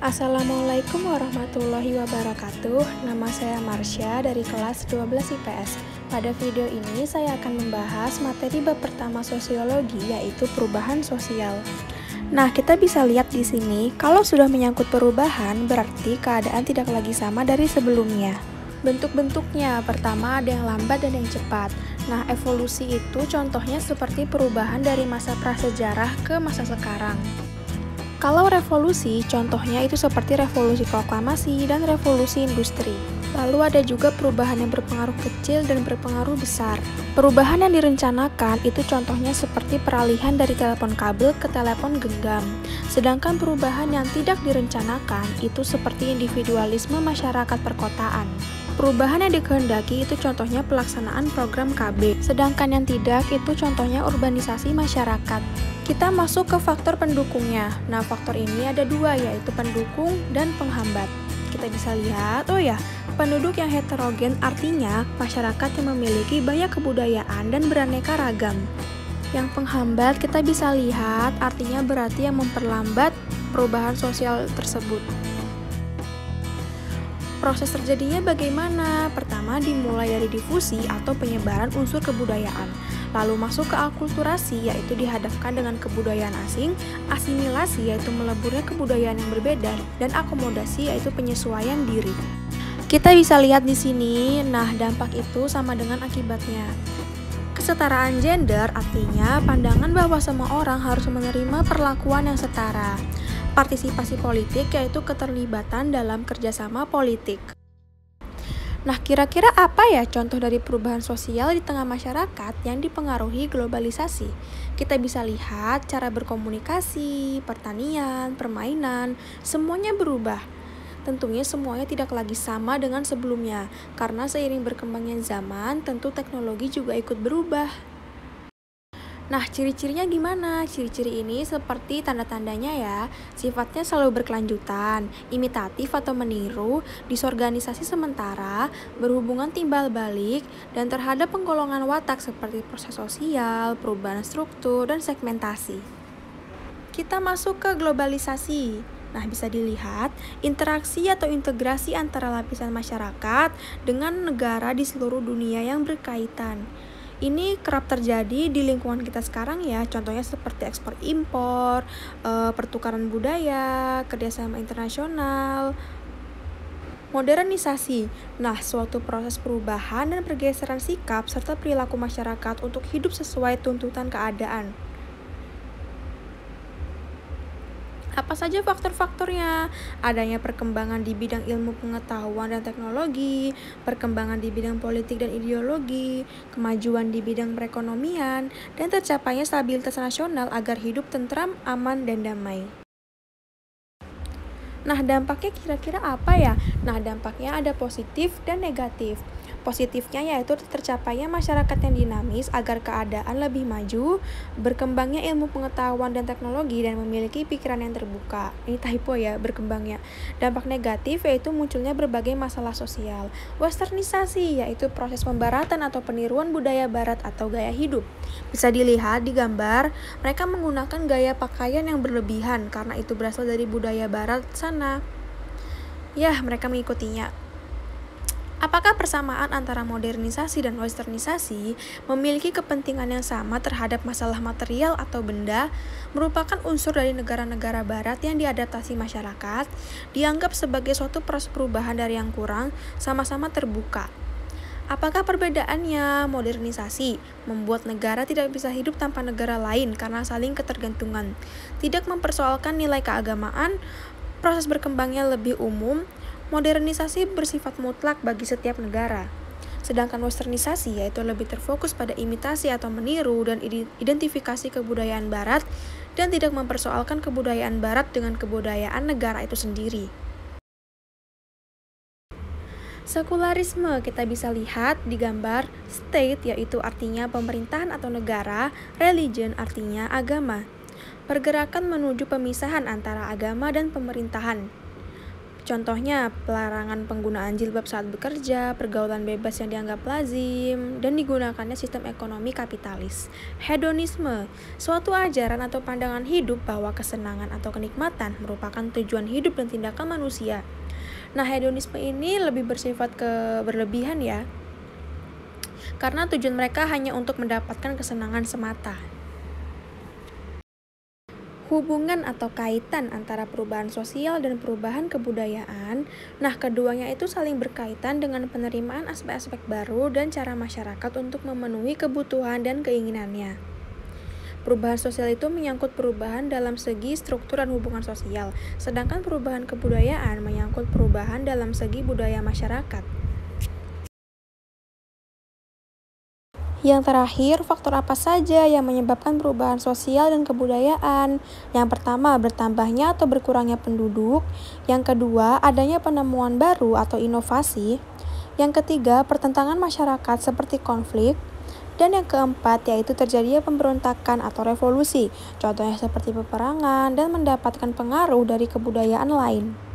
Assalamualaikum warahmatullahi wabarakatuh. Nama saya Marsha dari kelas 12 IPS. Pada video ini saya akan membahas materi bab pertama sosiologi, yaitu perubahan sosial. Nah, kita bisa lihat di sini, kalau sudah menyangkut perubahan, berarti keadaan tidak lagi sama dari sebelumnya. Bentuk-bentuknya, pertama ada yang lambat dan yang cepat. Nah, evolusi itu contohnya seperti perubahan dari masa prasejarah ke masa sekarang. Kalau revolusi, contohnya itu seperti revolusi proklamasi dan revolusi industri. Lalu ada juga perubahan yang berpengaruh kecil dan berpengaruh besar. Perubahan yang direncanakan itu contohnya seperti peralihan dari telepon kabel ke telepon genggam. Sedangkan perubahan yang tidak direncanakan itu seperti individualisme masyarakat perkotaan. Perubahan yang dikehendaki itu contohnya pelaksanaan program KB. Sedangkan yang tidak itu contohnya urbanisasi masyarakat. Kita masuk ke faktor pendukungnya. Nah, faktor ini ada dua, yaitu pendukung dan penghambat. Kita bisa lihat, penduduk yang heterogen artinya masyarakat yang memiliki banyak kebudayaan dan beraneka ragam. Yang penghambat kita bisa lihat artinya berarti yang memperlambat perubahan sosial tersebut. Proses terjadinya bagaimana? Pertama, dimulai dari difusi atau penyebaran unsur kebudayaan. Lalu masuk ke akulturasi, yaitu dihadapkan dengan kebudayaan asing, asimilasi, yaitu meleburnya kebudayaan yang berbeda, dan akomodasi, yaitu penyesuaian diri. Kita bisa lihat di sini, nah dampak itu sama dengan akibatnya. Kesetaraan gender artinya pandangan bahwa semua orang harus menerima perlakuan yang setara. Partisipasi politik yaitu keterlibatan dalam kerjasama politik. Nah, kira-kira apa ya contoh dari perubahan sosial di tengah masyarakat yang dipengaruhi globalisasi? Kita bisa lihat cara berkomunikasi, pertanian, permainan, semuanya berubah. Tentunya semuanya tidak lagi sama dengan sebelumnya, karena seiring berkembangnya zaman, tentu teknologi juga ikut berubah. Nah, ciri-cirinya gimana? Ciri-ciri ini seperti tanda-tandanya ya, sifatnya selalu berkelanjutan, imitatif atau meniru, disorganisasi sementara, berhubungan timbal balik, dan terhadap penggolongan watak seperti proses sosial, perubahan struktur, dan segmentasi. Kita masuk ke globalisasi. Nah, bisa dilihat interaksi atau integrasi antara lapisan masyarakat dengan negara di seluruh dunia yang berkaitan. Ini kerap terjadi di lingkungan kita sekarang ya, contohnya seperti ekspor impor, pertukaran budaya, kerjasama internasional, modernisasi. Nah, suatu proses perubahan dan pergeseran sikap serta perilaku masyarakat untuk hidup sesuai tuntutan keadaan. Apa saja faktor-faktornya? Adanya perkembangan di bidang ilmu pengetahuan dan teknologi, perkembangan di bidang politik dan ideologi, kemajuan di bidang perekonomian, dan tercapainya stabilitas nasional agar hidup tentram, aman, dan damai. Nah, dampaknya kira-kira apa ya? Nah, dampaknya ada positif dan negatif. Positifnya yaitu tercapainya masyarakat yang dinamis agar keadaan lebih maju, berkembangnya ilmu pengetahuan dan teknologi, dan memiliki pikiran yang terbuka. Ini typo ya, berkembangnya. Dampak negatif yaitu munculnya berbagai masalah sosial. Westernisasi yaitu proses pembaratan atau peniruan budaya barat atau gaya hidup. Bisa dilihat di gambar, mereka menggunakan gaya pakaian yang berlebihan karena itu berasal dari budaya barat sana. Ya, mereka mengikutinya. Apakah persamaan antara modernisasi dan westernisasi memiliki kepentingan yang sama terhadap masalah material atau benda, merupakan unsur dari negara-negara barat yang diadaptasi masyarakat, dianggap sebagai suatu proses perubahan dari yang kurang, sama-sama terbuka. Apakah perbedaannya? Modernisasi membuat negara tidak bisa hidup tanpa negara lain karena saling ketergantungan, tidak mempersoalkan nilai keagamaan, proses berkembangnya lebih umum. Modernisasi bersifat mutlak bagi setiap negara. Sedangkan westernisasi yaitu lebih terfokus pada imitasi atau meniru dan identifikasi kebudayaan barat dan tidak mempersoalkan kebudayaan barat dengan kebudayaan negara itu sendiri. Sekularisme kita bisa lihat di gambar state yaitu artinya pemerintahan atau negara, religion artinya agama. Pergerakan menuju pemisahan antara agama dan pemerintahan. Contohnya, pelarangan penggunaan jilbab saat bekerja, pergaulan bebas yang dianggap lazim, dan digunakannya sistem ekonomi kapitalis. Hedonisme, suatu ajaran atau pandangan hidup bahwa kesenangan atau kenikmatan merupakan tujuan hidup dan tindakan manusia. Nah, hedonisme ini lebih bersifat berlebihan ya, karena tujuan mereka hanya untuk mendapatkan kesenangan semata. Hubungan atau kaitan antara perubahan sosial dan perubahan kebudayaan. Nah, keduanya itu saling berkaitan dengan penerimaan aspek-aspek baru dan cara masyarakat untuk memenuhi kebutuhan dan keinginannya. Perubahan sosial itu menyangkut perubahan dalam segi struktur dan hubungan sosial, sedangkan perubahan kebudayaan menyangkut perubahan dalam segi budaya masyarakat. Yang terakhir, faktor apa saja yang menyebabkan perubahan sosial dan kebudayaan? Yang pertama, bertambahnya atau berkurangnya penduduk. Yang kedua, adanya penemuan baru atau inovasi. Yang ketiga, pertentangan masyarakat seperti konflik. Dan yang keempat, yaitu terjadinya pemberontakan atau revolusi. Contohnya seperti peperangan dan mendapatkan pengaruh dari kebudayaan lain.